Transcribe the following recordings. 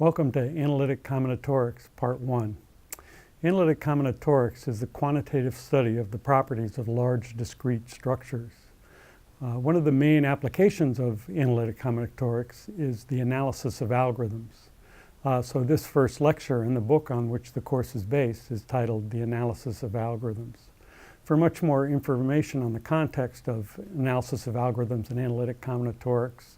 Welcome to Analytic Combinatorics, Part 1. Analytic combinatorics is the quantitative study of the properties of large discrete structures. One of the main applications of analytic combinatorics is the analysis of algorithms. So this first lecture in the book on which the course is based is titled The Analysis of Algorithms. For much more information on the context of analysis of algorithms and analytic combinatorics,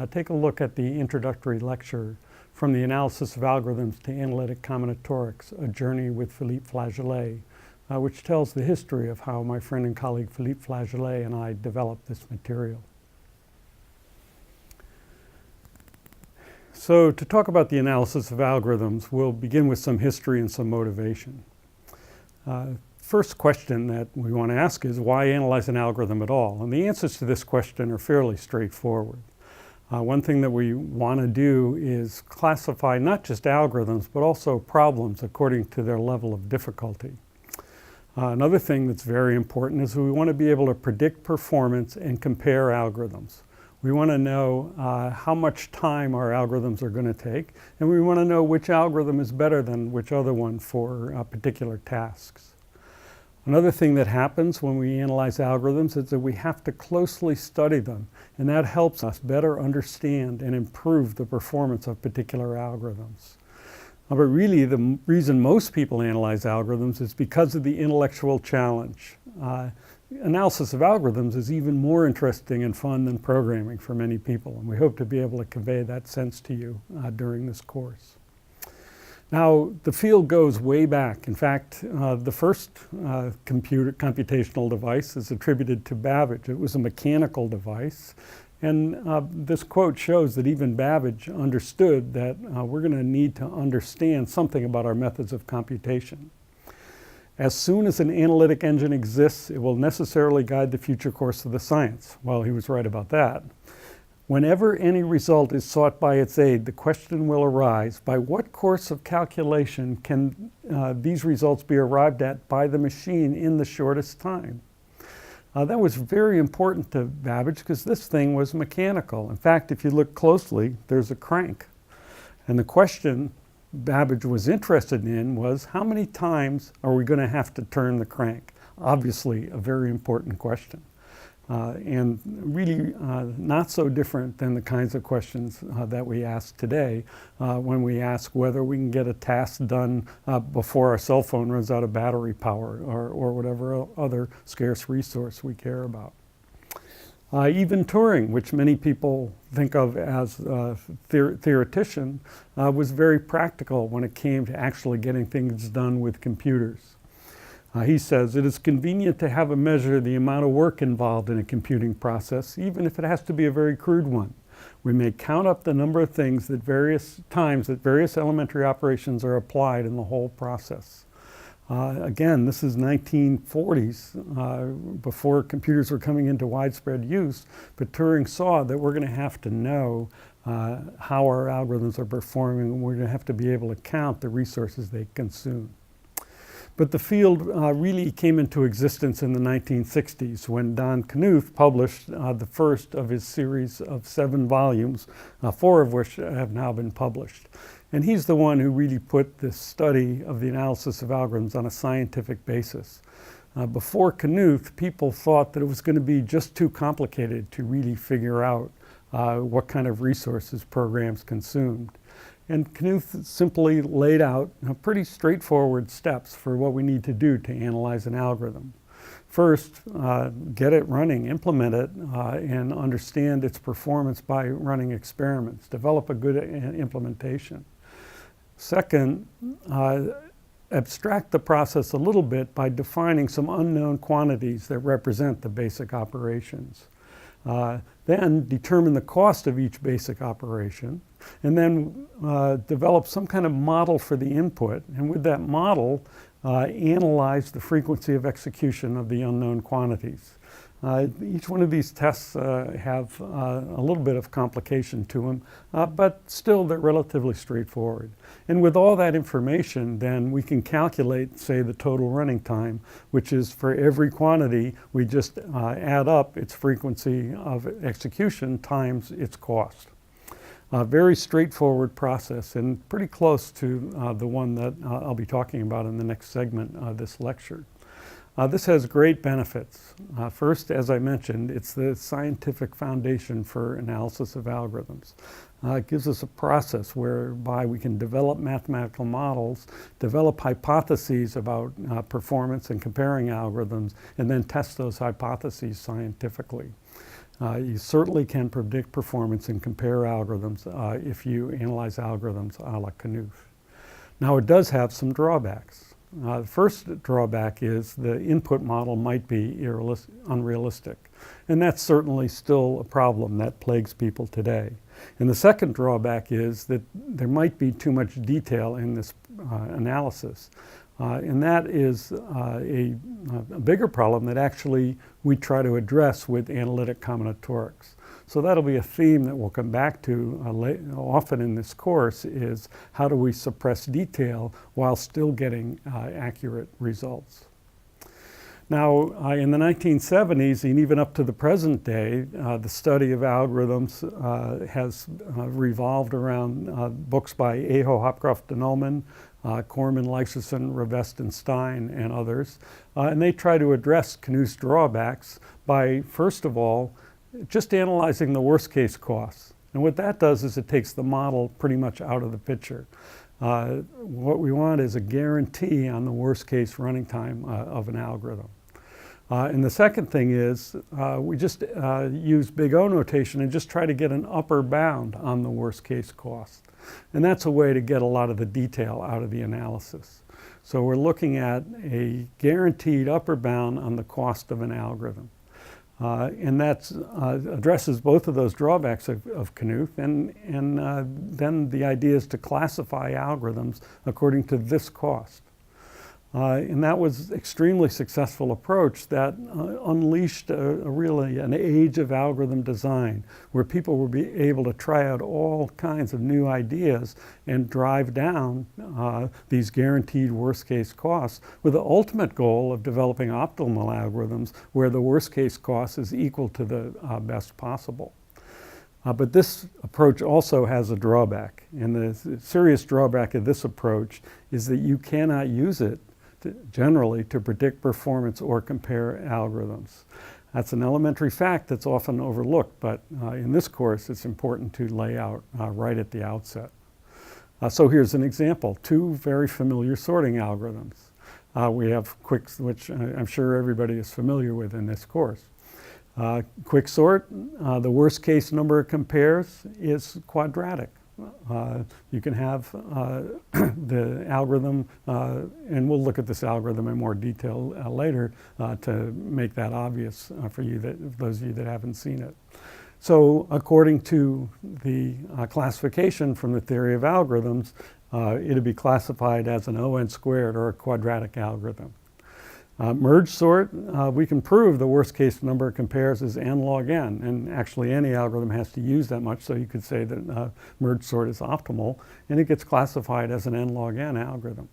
take a look at the introductory lecture From the Analysis of Algorithms to Analytic Combinatorics, A Journey with Philippe Flageolet, which tells the history of how my friend and colleague Philippe Flageolet and I developed this material. So to talk about the analysis of algorithms, we'll begin with some history and some motivation. First question that we want to ask is, why analyze an algorithm at all? And the answers to this question are fairly straightforward. One thing that we want to do is classify not just algorithms, but also problems according to their level of difficulty. Another thing that's very important is we want to be able to predict performance and compare algorithms. We want to know how much time our algorithms are going to take, and we want to know which algorithm is better than which other one for particular tasks. Another thing that happens when we analyze algorithms is that we have to closely study them, and that helps us better understand and improve the performance of particular algorithms. But really, the reason most people analyze algorithms is because of the intellectual challenge. Analysis of algorithms is even more interesting and fun than programming for many people, and we hope to be able to convey that sense to you during this course. Now, the field goes way back. In fact, the first computational device is attributed to Babbage. It was a mechanical device. And this quote shows that even Babbage understood that we're going to need to understand something about our methods of computation. As soon as an analytic engine exists, it will necessarily guide the future course of the science. Well, he was right about that. Whenever any result is sought by its aid, the question will arise, by what course of calculation can these results be arrived at by the machine in the shortest time? That was very important to Babbage because this thing was mechanical. In fact, if you look closely, there's a crank. And the question Babbage was interested in was, how many times are we going to have to turn the crank? Obviously, a very important question. And really not so different than the kinds of questions that we ask today when we ask whether we can get a task done before our cell phone runs out of battery power or whatever other scarce resource we care about. Even Turing, which many people think of as a theoretician, was very practical when it came to actually getting things done with computers. He says, it is convenient to have a measure of the amount of work involved in a computing process, even if it has to be a very crude one. We may count up the number of things that various elementary operations are applied in the whole process. Again, this is 1940s, before computers were coming into widespread use, but Turing saw that we're going to have to know how our algorithms are performing, and we're going to have to be able to count the resources they consume. But the field really came into existence in the 1960s when Don Knuth published the first of his series of 7 volumes, 4 of which have now been published. And he's the one who really put this study of the analysis of algorithms on a scientific basis. Before Knuth, people thought that it was going to be just too complicated to really figure out what kind of resources programs consumed. And Knuth simply laid out pretty straightforward steps for what we need to do to analyze an algorithm. First, get it running, implement it, and understand its performance by running experiments. Develop a good implementation. Second, abstract the process a little bit by defining some unknown quantities that represent the basic operations. Then determine the cost of each basic operation, and then develop some kind of model for the input, and with that model, analyze the frequency of execution of the unknown quantities. Each one of these tests have a little bit of complication to them, but still they're relatively straightforward. And with all that information, then we can calculate, say, the total running time, which is for every quantity, we just add up its frequency of execution times its cost. A very straightforward process and pretty close to the one that I'll be talking about in the next segment of this lecture. This has great benefits. First, as I mentioned, it's the scientific foundation for analysis of algorithms. It gives us a process whereby we can develop mathematical models, develop hypotheses about performance and comparing algorithms, and then test those hypotheses scientifically. You certainly can predict performance and compare algorithms if you analyze algorithms a la Knuth. Now, it does have some drawbacks. The first drawback is the input model might be unrealistic, and that's certainly still a problem that plagues people today. And the second drawback is that there might be too much detail in this analysis, and that is a bigger problem that actually we try to address with analytic combinatorics. So that'll be a theme that we'll come back to often in this course, is how do we suppress detail while still getting accurate results. Now, in the 1970s and even up to the present day, the study of algorithms has revolved around books by Aho, Hopcroft, and Ullman, Corman, Lyserson, Revest, and Stein, and others. And they try to address Knuth's drawbacks by, first of all, just analyzing the worst case costs. And what that does is it takes the model pretty much out of the picture. What we want is a guarantee on the worst case running time of an algorithm. And the second thing is we just use big O notation and just try to get an upper bound on the worst case cost. And that's a way to get a lot of the detail out of the analysis. So we're looking at a guaranteed upper bound on the cost of an algorithm. And that addresses both of those drawbacks of Knuth, and then the idea is to classify algorithms according to this cost. And that was extremely successful approach that unleashed really an age of algorithm design, where people will be able to try out all kinds of new ideas and drive down these guaranteed worst case costs, with the ultimate goal of developing optimal algorithms where the worst case cost is equal to the best possible. But this approach also has a drawback, and the serious drawback of this approach is that you cannot use it generally to predict performance or compare algorithms. That's an elementary fact that's often overlooked, but in this course it's important to lay out right at the outset. So here's an example, two very familiar sorting algorithms. We have which I'm sure everybody is familiar with in this course. Quicksort, the worst case number it compares is quadratic. You can have the algorithm, and we'll look at this algorithm in more detail later to make that obvious for you, those of you that haven't seen it. So according to the classification from the theory of algorithms, it'd be classified as an ON squared or a quadratic algorithm. Merge sort, we can prove the worst case number it compares is n log n, and actually any algorithm has to use that much, so you could say that merge sort is optimal, and it gets classified as an n log n algorithm.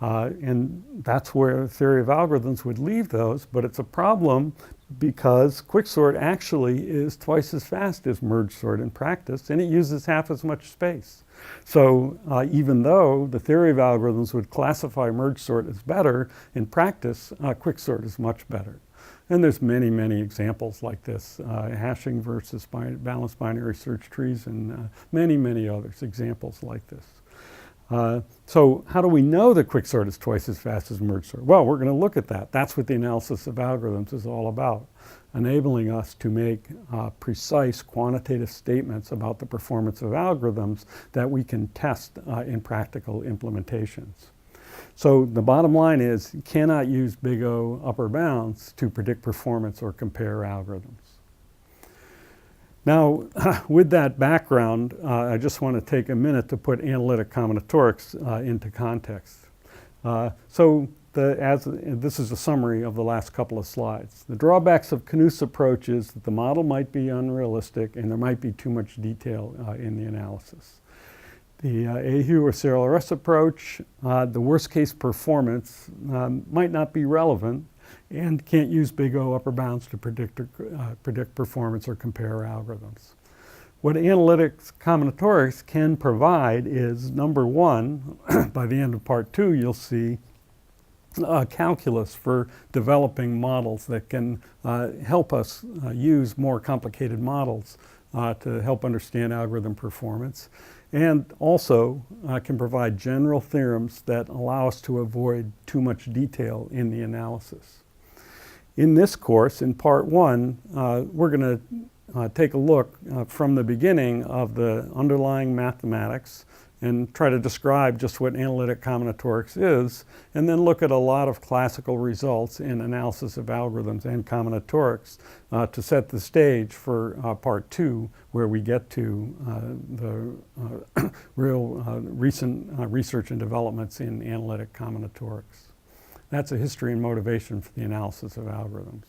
And that's where the theory of algorithms would leave those, but it's a problem because quicksort actually is twice as fast as merge sort in practice, and it uses half as much space. So even though the theory of algorithms would classify merge sort as better, in practice, quicksort is much better. And there's many, many examples like this, hashing versus balanced binary search trees, and many, many others, examples like this. So how do we know that quicksort is twice as fast as merge sort? Well, we're going to look at that. That's what the analysis of algorithms is all about, enabling us to make precise quantitative statements about the performance of algorithms that we can test in practical implementations. So the bottom line is you cannot use big O upper bounds to predict performance or compare algorithms. Now, with that background, I just want to take a minute to put analytic combinatorics into context. This is a summary of the last couple of slides. The drawbacks of Knuth's approach is that the model might be unrealistic and there might be too much detail in the analysis. The Ahu or CRLS approach, the worst case performance might not be relevant and can't use big O upper bounds to predict performance or compare algorithms. What analytics combinatorics can provide is, number one, by the end of part 2, you'll see calculus for developing models that can help us use more complicated models to help understand algorithm performance, and also can provide general theorems that allow us to avoid too much detail in the analysis. In this course, in part 1, we're going to take a look from the beginning of the underlying mathematics and try to describe just what analytic combinatorics is, and then look at a lot of classical results in analysis of algorithms and combinatorics to set the stage for part 2, where we get to the real recent research and developments in analytic combinatorics. That's a history and motivation for the analysis of algorithms.